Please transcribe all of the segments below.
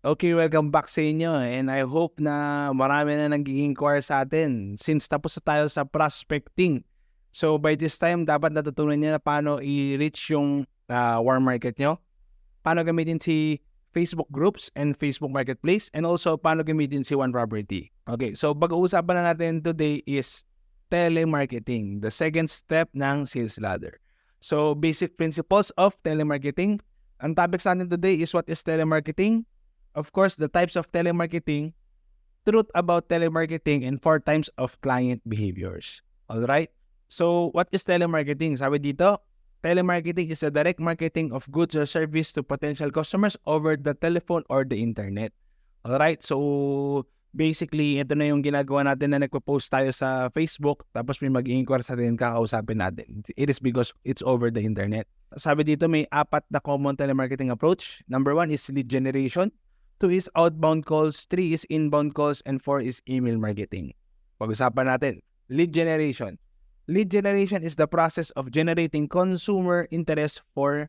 Okay, welcome back sa inyo and I hope na marami na nag-i-inquire sa atin since tapos na tayo sa prospecting. So by this time, dapat natutunan niyo na paano i-reach yung warm market nyo, paano gamitin si Facebook groups and Facebook Marketplace, and also paano gamitin si One Property. Okay, so pag-uusapan na natin today is telemarketing, the second step ng sales ladder. So basic principles of telemarketing. Ang topic sa atin today is what is telemarketing, of course, the types of telemarketing, truth about telemarketing, and 4 types of client behaviors. Alright? So, what is telemarketing? Sabi dito, telemarketing is a direct marketing of goods or service to potential customers over the telephone or the internet. Alright? So, basically, ito na yung ginagawa natin na nagpo-post tayo sa Facebook, tapos may mag-i-inquire sa atin, kakausapin natin. It is because it's over the internet. Sabi dito, may 4 na common telemarketing approach. Number 1 is lead generation. 2 is outbound calls, 3 is inbound calls, and 4 is email marketing. Pag-usapan natin, lead generation. Lead generation is the process of generating consumer interest for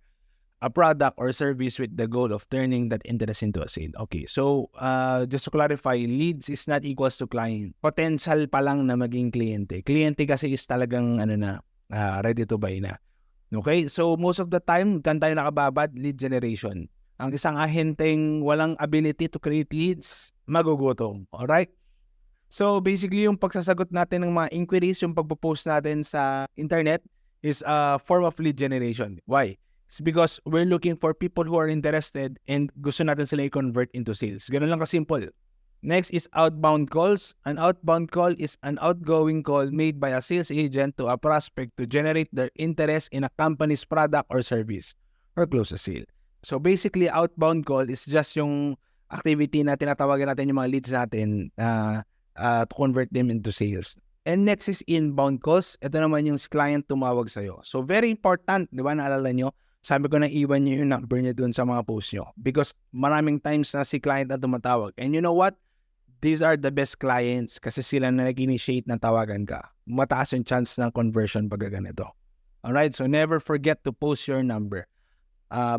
a product or service with the goal of turning that interest into a sale. Okay, so just to clarify, leads is not equals to client. Potential pa lang na maging kliyente. Kliyente kasi is talagang ready to buy na. Okay, so most of the time, dyan tayo nakababad, lead generation. Ang isang ahenteng walang ability to create leads, magugutom. Alright? So basically, yung pagsasagot natin ng mga inquiries, yung pagpo-post natin sa internet is a form of lead generation. Why? It's because we're looking for people who are interested and gusto natin sila i-convert into sales. Ganun lang kasimple. Next is outbound calls. An outbound call is an outgoing call made by a sales agent to a prospect to generate their interest in a company's product or service or close a sale. So basically, outbound call is just yung activity na tinatawagan natin yung mga leads natin to convert them into sales. And next is inbound calls. Ito naman yung client tumawag sa'yo. So very important, di ba, naalala nyo? Sabi ko na iwan nyo yung number niya dun sa mga post nyo. Because maraming times na si client na tumatawag. And you know what? These are the best clients kasi sila na nag-initiate ng tawagan ka. Mataas yung chance ng conversion pag ganito. Alright, so never forget to post your number.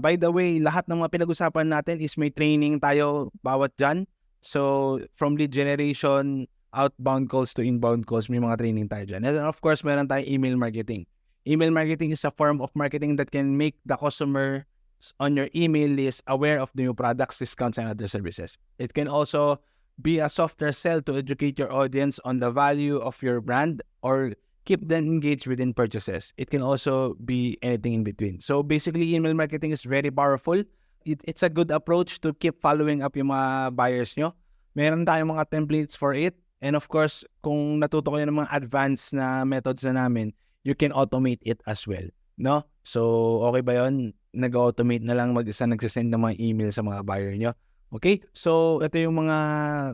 By the way, lahat ng mga pinag-usapan natin is may training tayo bawat dyan. So, from lead generation, outbound calls to inbound calls, may mga training tayo dyan. And of course, meron tayong email marketing. Email marketing is a form of marketing that can make the customer on your email list aware of new products, discounts, and other services. It can also be a software sell to educate your audience on the value of your brand or keep them engaged within purchases. It can also be anything in between. So basically, email marketing is very powerful. It's a good approach to keep following up yung mga buyers nyo. Meron tayong mga templates for it. And of course, kung natuto kayo ng mga advanced na methods na namin, you can automate it as well. No? So, okay ba yun? Nag-automate na lang mag-isa nagsisend ng mga email sa mga buyer nyo. Okay? So, ito yung mga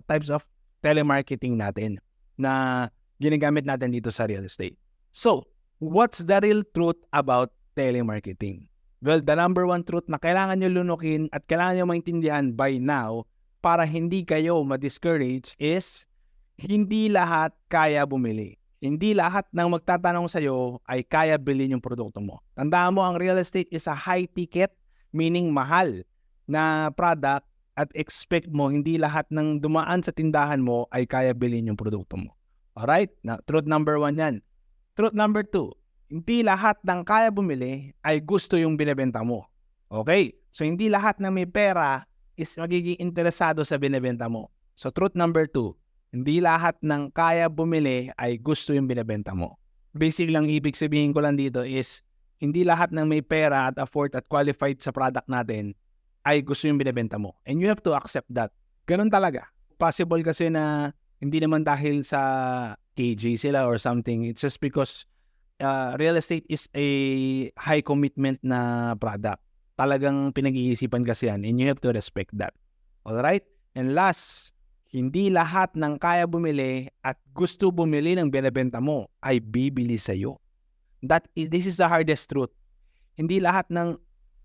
types of telemarketing natin na ginagamit natin dito sa real estate. So, what's the real truth about telemarketing? Well, the number 1 truth na kailangan nyo lunukin at kailangan nyo maintindihan by now para hindi kayo ma-discourage is hindi lahat kaya bumili. Hindi lahat ng magtatanong sa'yo ay kaya bilhin yung produkto mo. Tandaan mo, ang real estate is a high ticket, meaning mahal na product, at expect mo hindi lahat ng dumaan sa tindahan mo ay kaya bilhin yung produkto mo. Alright? Now, truth number 1 yan. Truth number 2, hindi lahat ng kaya bumili ay gusto yung binebenta mo. Okay? So, hindi lahat ng may pera is magiging interesado sa binebenta mo. So, truth number 2, hindi lahat ng kaya bumili ay gusto yung binebenta mo. Basic lang ibig sabihin ko lang dito is, hindi lahat ng may pera at afford at qualified sa product natin ay gusto yung binebenta mo. And you have to accept that. Ganun talaga. Possible kasi na hindi naman dahil sa KJ sila or something. It's just because real estate is a high commitment na product. Talagang pinag-iisipan kasi yan and you have to respect that. Alright? And last, hindi lahat ng kaya bumili at gusto bumili ng binebenta mo ay bibili sa'yo. This is the hardest truth. Hindi lahat ng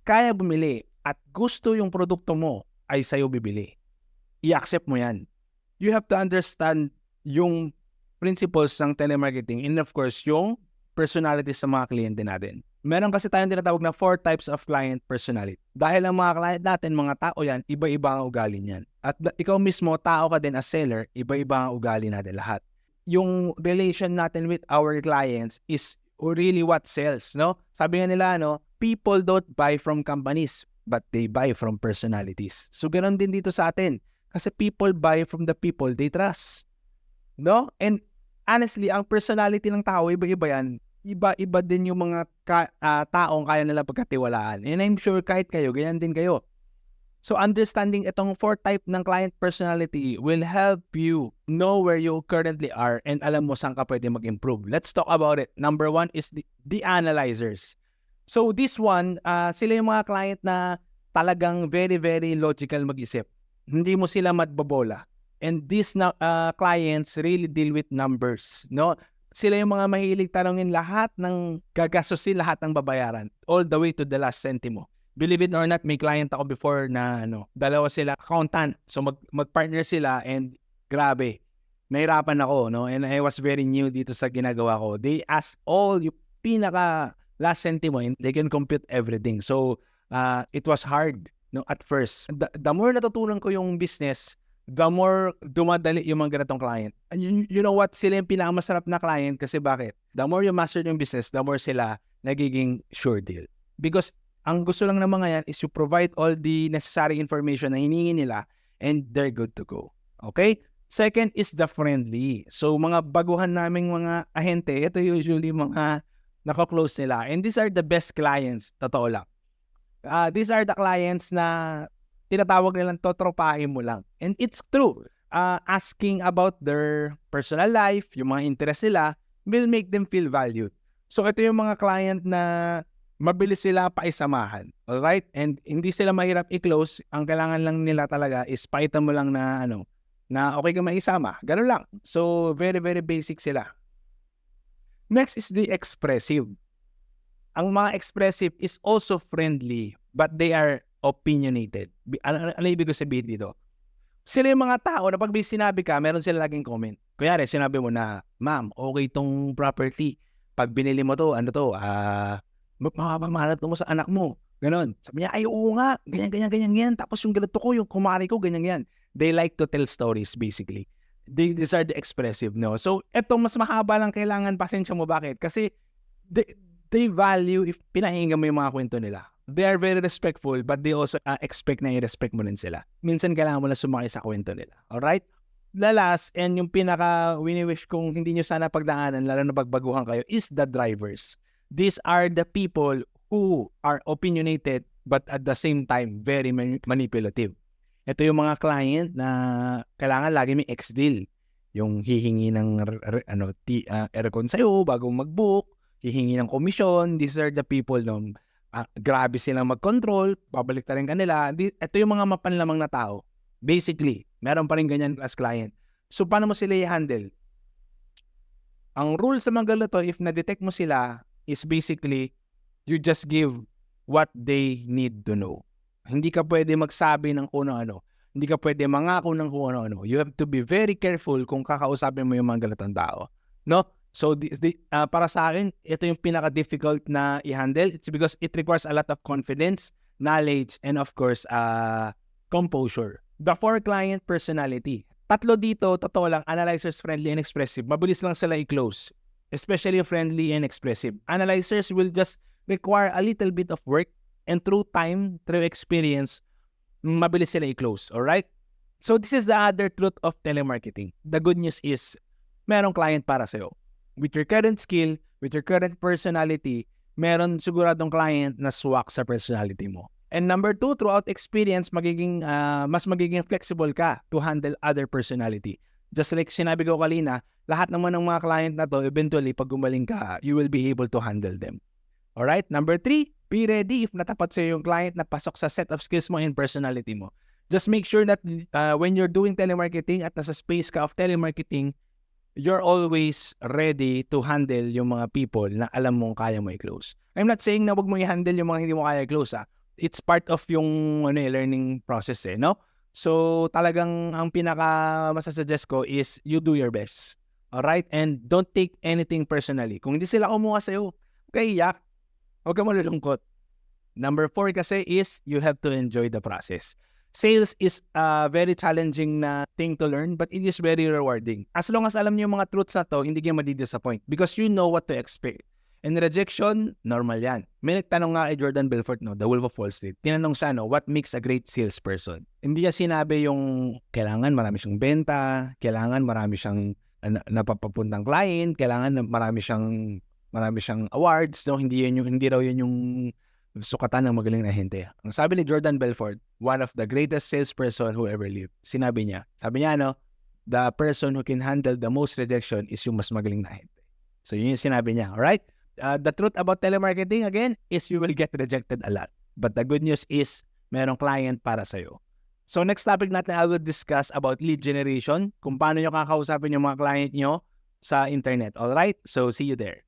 kaya bumili at gusto yung produkto mo ay sa'yo bibili. I-accept mo yan. You have to understand yung principles ng telemarketing and of course yung personality sa mga kliyente natin. Meron kasi tayong tinatawag na 4 types of client personality. Dahil ang mga client natin, mga tao yan, iba-iba ang ugali niyan. At ikaw mismo, tao ka din as seller, iba-iba ang ugali natin lahat. Yung relation natin with our clients is really what sells, no? Sabi nga nila, no, people don't buy from companies, but they buy from personalities. So, ganoon din dito sa atin. Kasi people buy from the people they trust. No? And honestly, ang personality ng tao, iba-iba yan. Iba-iba din yung mga taong kaya nila pagkatiwalaan. And I'm sure kahit kayo, ganyan din kayo. So understanding itong 4 type ng client personality will help you know where you currently are and alam mo saan ka pwede mag-improve. Let's talk about it. Number 1 is the analyzers. So this one, sila yung mga client na talagang very, very logical mag-isip. Hindi mo sila madbobola. And these clients really deal with numbers, no? Sila yung mga mahilig tanongin lahat ng gagastusin, lahat ng babayaran, all the way to the last centimo. Believe it or not, may client ako before na dalawa sila accountant. So mag-partner sila and grabe, nahirapan ako, no? And I was very new dito sa ginagawa ko. They ask all yung pinaka last centimo and they can compute everything. So it was hard, no, at first. The more natutunan ko yung business, the more dumadali yung mga ganitong client. And you know what? Sila yung pinakamasarap na client kasi bakit? The more you master yung business, the more sila nagiging sure deal. Because ang gusto lang ng mga yan is you provide all the necessary information na hiningi nila and they're good to go. Okay? Second is the friendly. So mga baguhan naming mga ahente, ito usually mga nako-close nila. And these are the best clients. Totoo lang. These are the clients na tinatawag nilang totropahin mo lang. And it's true. Asking about their personal life, yung mga interest nila, will make them feel valued. So ito yung mga client na mabilis sila paisamahan. Alright? And hindi sila mahirap i-close. Ang kailangan lang nila talaga is paitan mo lang na na okay ka maisama. Ganun lang. So very, very basic sila. Next is the expressive. Ang mga expressive is also friendly, but they are opinionated. Ano ibig ko sabihin dito? Sila yung mga tao na pag may sinabi ka, meron sila laging comment. Kunyari, sinabi mo na, ma'am, okay tong property. Pag binili mo to, makapamalat mo sa anak mo. Ganon. Sabi niya, ay oo nga, ganyan. Tapos yung ganito ko, yung kumari ko, ganyan. They like to tell stories, basically. These are the expressive, no? So, eto mas mahaba lang kailangan, pasensya mo. Bakit? Kasi, they value if pinahinggan mo yung mga kwento nila. They are very respectful, but they also expect na i-respect mo rin sila. Minsan kailangan mo lang sumakay sa kwento nila. Alright? The last, and yung pinaka wini-wish kong hindi nyo sana pagdaanan, lalo na pagbaguhan kayo, is the drivers. These are the people who are opinionated, but at the same time, very manipulative. Ito yung mga client na kailangan lagi may ex-deal. Yung hihingi ng aircon sa'yo bago mag-book, hihingi ng komisyon. These are the people grabe silang mag-control, babalik ta rin kanila. Ito yung mga mapanlamang na tao. Basically, meron pa rin ganyan as client. So, paano mo sila i-handle? Ang rule sa mga ganito, if na-detect mo sila, is basically, you just give what they need to know. Hindi ka pwede magsabi ng kung ano. Hindi ka pwede mangako ng kung ano. You have to be very careful kung kakausapin mo yung mga ganitong tao. No? So, para sa akin, ito yung pinaka-difficult na i-handle. It's because it requires a lot of confidence, knowledge, and of course, composure. The 4 client personality. Tatlo dito, totoo lang, analyzers, friendly, and expressive. Mabilis lang sila i-close. Especially friendly and expressive. Analyzers will just require a little bit of work and through time, through experience, mabilis sila i-close. Alright? So, this is the other truth of telemarketing. The good news is, merong client para sa'yo. With your current skill, with your current personality, meron siguradong client na swak sa personality mo. And number 2, throughout experience, mas magiging flexible ka to handle other personality. Just like sinabi ko kanina, lahat naman ng mga client na to, eventually, pag gumaling ka, you will be able to handle them. Alright? Number 3, be ready if natapat sa'yo yung client na pasok sa set of skills mo and personality mo. Just make sure that when you're doing telemarketing at nasa space ka of telemarketing, you're always ready to handle yung mga people na alam mong kaya mo i-close. I'm not saying na wag mo i-handle yung mga hindi mo kaya i-close. It's part of yung learning process no? So talagang ang pinaka masasuggest ko is you do your best. Alright? And don't take anything personally. Kung hindi sila kumuha sa'yo, okay, yak. Huwag kang malulungkot. Number 4 kasi is you have to enjoy the process. Sales is a very challenging na thing to learn but it is very rewarding. As long as alam niyo yung mga truths na to, hindi kayo madi-disappoint because you know what to expect. And rejection, normal yan. May nagtanong nga kay Jordan Belfort, no, The Wolf of Wall Street. Tinanong siya, no, what makes a great salesperson? Hindi niya sinabi yung kailangan marami siyang benta, kailangan marami siyang napapapuntang client, kailangan marami siyang awards, no? Hindi raw yun yung sukatan ng magaling na hente. Ang sabi ni Jordan Belfort, one of the greatest salesperson who ever lived. Sabi niya, no, the person who can handle the most rejection is yung mas magaling na hente. So yun yung sinabi niya, alright? The truth about telemarketing, again, is you will get rejected a lot. But the good news is, merong client para sa'yo. So next topic natin, I will discuss about lead generation, kung paano nyo kakausapin yung mga client nyo sa internet. Alright? So see you there.